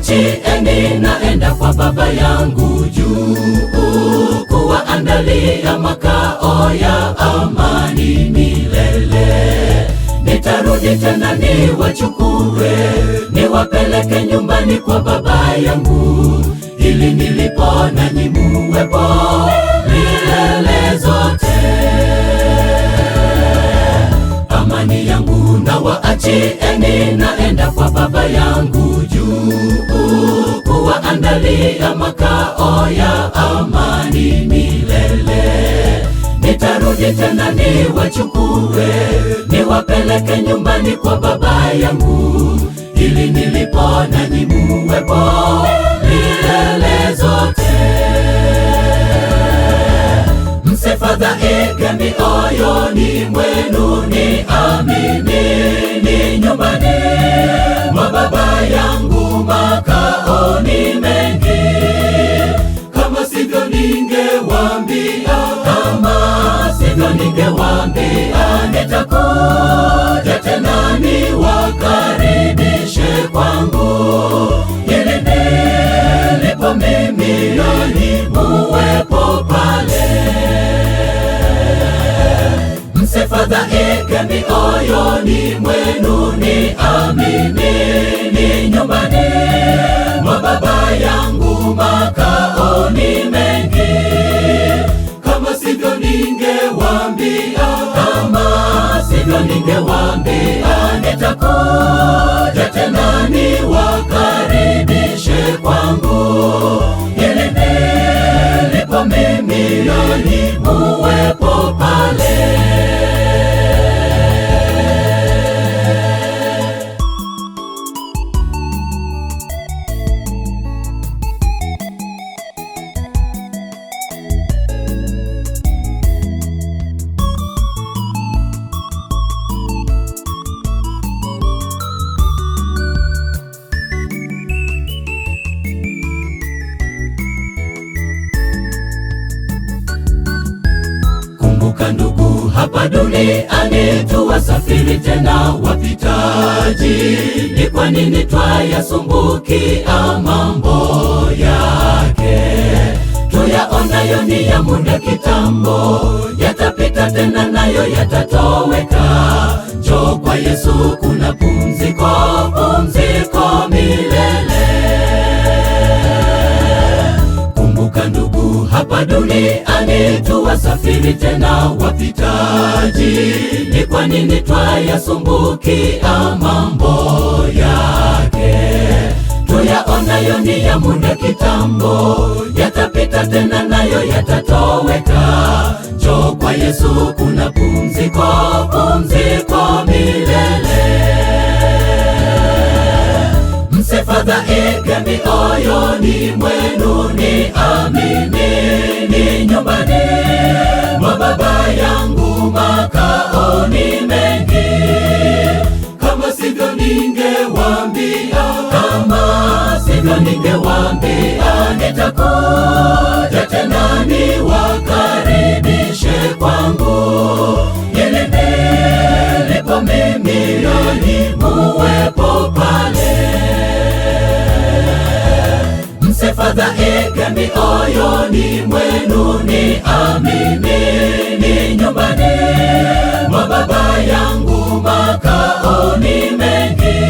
Nawachieni, naenda kwa Baba yangu juu, kuwaandalia makao ya amani milele. Nitarudi tena niwachukue, niwapeleke nyumbani kwa Baba yangu, ili nilipo nanyi muwepo milele zote. Amani yangu nawaachieni, naenda kwa Baba yangu juu, kuwaandalia makao ya amani milele. Nitarudi tena niwachukue, niwapeleke nyumbani kwa Baba yangu, ili nilipo nanyi muwepo milele zote. Msifadhaike mioyoni mwenu, niaminini, nyumbani mwa Baba yangu makao ni mengi. Kama sivyo ningewaambia, kama sivyo ningewaambia, nitakuja tena niwakaribishe kwangu, ili nilipo mimi nanyi muwepo pale. Msifadhaike mioyoni mwenu, niaminini, nyumbani mwa Baba yangu makao ni mengi. Kama sivyo ningewaambia, kama sivyo ningewaambia, nitakuja tena niwakaribishe kwangu, ili nilipo mimi nanyi muwepo pale. Kumbuka ndugu, hapa duniani tuwasafiri tena wapitaji. Ni kwa nini twayasumbukia mambo yake? Tuyaonayo ni ya muda kitambo, yatapita tena nayo yatatoweka. Njoo kwa Yesu, kuna pumziko, pumziko milele. Kumbuka ndugu, hapa duniani tuwasafiri tena wapitaji. Ni kwa nini twayasumbukia mambo yake? Tuyaonayo ni ya muda kitambo, yatapita tena nayo yatatoweka. Njoo kwa Yesu, kuna pumziko, pumziko milele. Msifadhaike mioyoni mwenu, niaminini, nyumbani mwa Baba yangu makao ni mengi. Kama sivyo ningewaambia, kama sivyo ningewaambia, nitakuja tena niwakaribishe kwangu, ili nilipo mimi nanyi muwepo pale. Msifadhaike mioyoni mwenu, niaminini, nyumbani mwa Baba yangu makao ni mengi.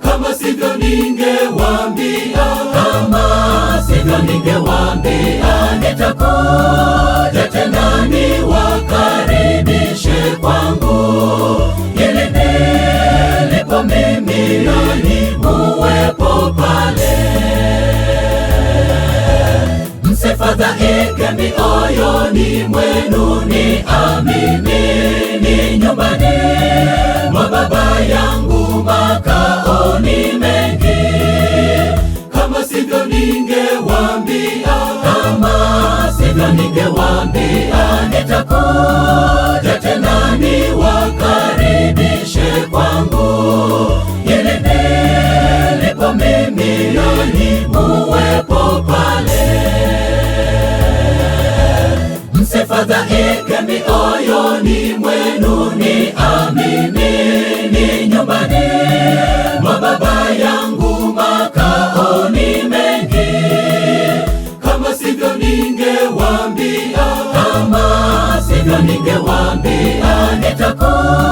Kama sivyo ningewaambia, kama sivyo ningewaambia, nitakuja tena niwakaribishe kwangu, ili nilipo mimi nanyi muwepo pale. Msifadhaike mioyoni mwenu, niaminini, nyumbani mwa Baba yangu makao ni mengi. Kama sivyo ningewaambia, kama sivyo ningewaambia, nitakuja tena niwakaribishe kwangu, ili nilipo mimi nanyi muwepo pale. Msifadhaike mioyoni mwenu, niaminini, nyumbani mwa Baba yangu makao ningewaambia nitakuja